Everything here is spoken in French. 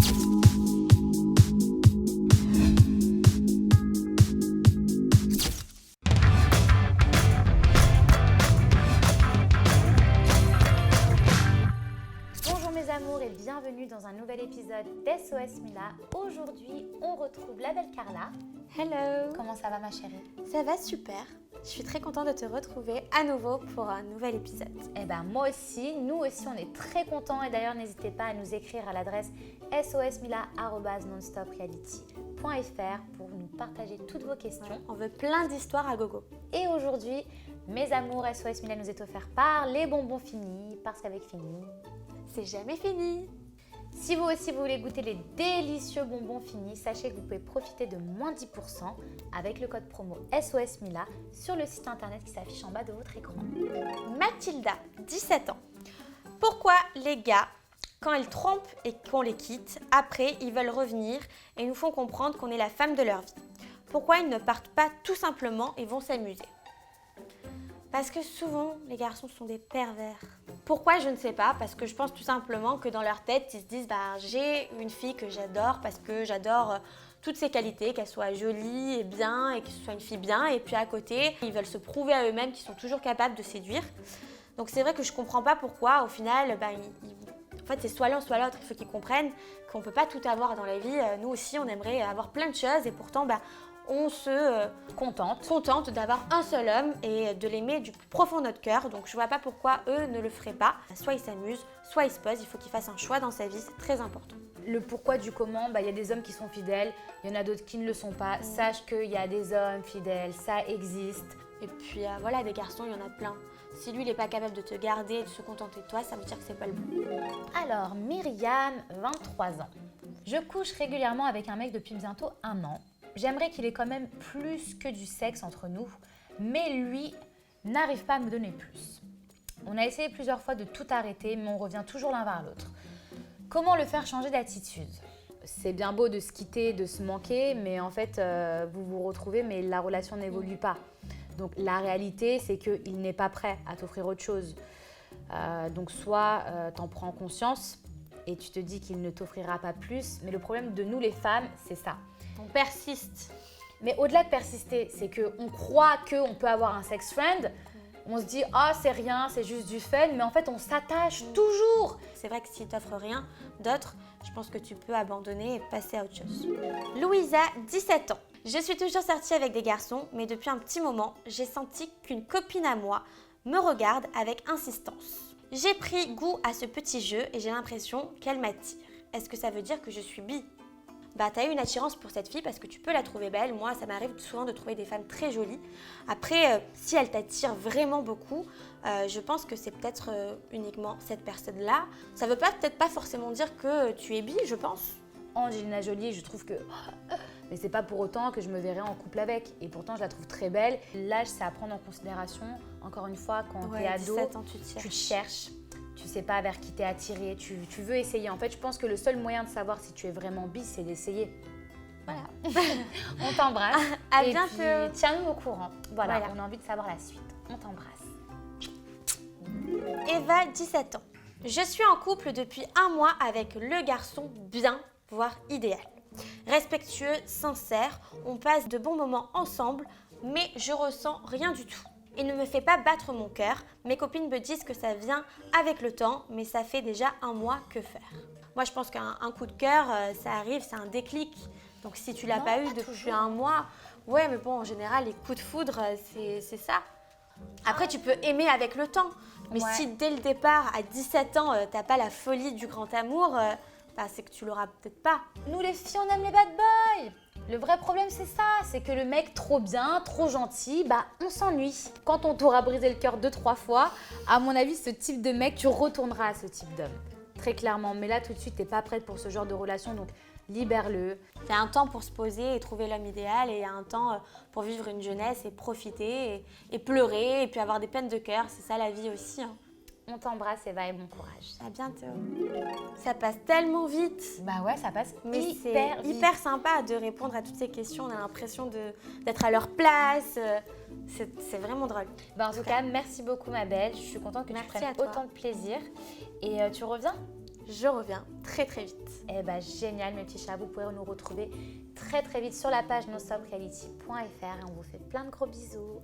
Bonjour mes amours et bienvenue dans un nouvel épisode d'SOS Mila. Aujourd'hui, on retrouve la belle Carla. Hello! Comment ça va ma chérie? Ça va super. Je suis très contente de te retrouver à nouveau pour un nouvel épisode. Eh ben moi aussi, nous aussi on est très contents et d'ailleurs n'hésitez pas à nous écrire à l'adresse sosmila@nonstopreality.fr pour nous partager toutes vos questions. On veut plein d'histoires à gogo. Et aujourd'hui, mes amours, SOS Mila nous est offert par les bonbons finis, parce qu'avec Fini, c'est jamais fini. Si vous aussi vous voulez goûter les délicieux bonbons finis, sachez que vous pouvez profiter de moins 10% avec le code promo SOS Mila sur le site internet qui s'affiche en bas de votre écran. Mathilda, 17 ans. Pourquoi les gars, quand ils trompent et qu'on les quitte, après ils veulent revenir et nous font comprendre qu'on est la femme de leur vie? Pourquoi ils ne partent pas tout simplement et vont s'amuser? Parce que souvent, les garçons sont des pervers. Pourquoi, je ne sais pas, parce que je pense tout simplement que dans leur tête, ils se disent j'ai une fille que j'adore parce que j'adore toutes ses qualités, qu'elle soit jolie et bien et que ce soit une fille bien. Et puis à côté, ils veulent se prouver à eux-mêmes qu'ils sont toujours capables de séduire. Donc c'est vrai que je ne comprends pas pourquoi, au final, en fait, c'est soit l'un soit l'autre. Il faut qu'ils comprennent qu'on ne peut pas tout avoir dans la vie. Nous aussi, on aimerait avoir plein de choses et pourtant, on se contente d'avoir un seul homme et de l'aimer du plus profond de notre cœur. Donc je vois pas pourquoi eux ne le feraient pas. Soit ils s'amusent, soit ils se posent. Il faut qu'ils fassent un choix dans sa vie, c'est très important. Le pourquoi du comment, y a des hommes qui sont fidèles, il y en a d'autres qui ne le sont pas. Sache qu'il y a des hommes fidèles, ça existe. Et puis voilà, des garçons, il y en a plein. Si lui, il n'est pas capable de te garder et de se contenter de toi, ça veut dire que c'est pas le bon. Alors, Myriam, 23 ans. Je couche régulièrement avec un mec depuis bientôt 1 an. J'aimerais qu'il ait quand même plus que du sexe entre nous, mais lui n'arrive pas à me donner plus. On a essayé plusieurs fois de tout arrêter, mais on revient toujours l'un vers l'autre. Comment le faire changer d'attitude? C'est bien beau de se quitter, de se manquer, mais en fait, vous vous retrouvez, mais la relation n'évolue pas. Donc la réalité, c'est qu'il n'est pas prêt à t'offrir autre chose. Donc soit t'en prends conscience et tu te dis qu'il ne t'offrira pas plus, mais le problème de nous les femmes, c'est ça. On persiste. Mais au-delà de persister, c'est qu'on croit qu'on peut avoir un sex friend, on se dit « Ah, c'est rien, c'est juste du fun », mais en fait, on s'attache toujours. C'est vrai que s'il t'offre rien d'autre, je pense que tu peux abandonner et passer à autre chose. Louisa, 17 ans. Je suis toujours sortie avec des garçons, mais depuis un petit moment, j'ai senti qu'une copine à moi me regarde avec insistance. J'ai pris goût à ce petit jeu et j'ai l'impression qu'elle m'attire. Est-ce que ça veut dire que je suis bi? T'as eu une attirance pour cette fille parce que tu peux la trouver belle. Moi, ça m'arrive souvent de trouver des femmes très jolies. Après, si elle t'attire vraiment beaucoup, je pense que c'est peut-être uniquement cette personne-là. Ça veut peut-être pas forcément dire que tu es bi, je pense. Angelina Jolie, je trouve que... Mais c'est pas pour autant que je me verrais en couple avec. Et pourtant, je la trouve très belle. L'âge, c'est à prendre en considération. Encore une fois, quand t'es ado, 17 ans, tu te cherches. Tu sais pas vers qui t'es attiré, tu veux essayer. En fait, je pense que le seul moyen de savoir si tu es vraiment bi, c'est d'essayer. Voilà. On t'embrasse. À et bientôt. puis, tiens-nous au courant. Voilà, on a envie de savoir la suite. On t'embrasse. Eva, 17 ans. Je suis en couple depuis 1 mois avec le garçon bien, voire idéal. Respectueux, sincère, on passe de bons moments ensemble, mais je ressens rien du tout. Il ne me fait pas battre mon cœur. Mes copines me disent que ça vient avec le temps, mais ça fait déjà 1 mois, que faire? Moi, je pense qu'un coup de cœur, ça arrive, c'est un déclic. Donc si tu l'as pas eu depuis 1 mois, ouais, mais bon, en général, les coups de foudre, c'est ça. Après, tu peux aimer avec le temps. Mais si dès le départ, à 17 ans, t'as pas la folie du grand amour, c'est que tu l'auras peut-être pas. Nous les filles, on aime les bad boys. Le vrai problème, c'est ça, c'est que le mec trop bien, trop gentil, on s'ennuie. Quand on t'aura brisé le cœur 2-3 fois, à mon avis, ce type de mec, tu retourneras à ce type d'homme. Très clairement, mais là, tout de suite, t'es pas prête pour ce genre de relation, donc libère-le. Il y a un temps pour se poser et trouver l'homme idéal, et il y a un temps pour vivre une jeunesse et profiter, et pleurer, et puis avoir des peines de cœur, c'est ça la vie aussi. On t'embrasse Eva et bon courage. À bientôt. Ça passe tellement vite. Bah ouais, ça passe mais hyper c'est vite. Hyper sympa de répondre à toutes ces questions. On a l'impression d'être à leur place. C'est vraiment drôle. En tout cas, merci beaucoup ma belle. Je suis contente que tu prennes autant de plaisir. Et tu reviens? je reviens très très vite. Eh ben génial mes petits chats, vous pouvez nous retrouver très très vite sur la page nosomreality.fr et on vous fait plein de gros bisous.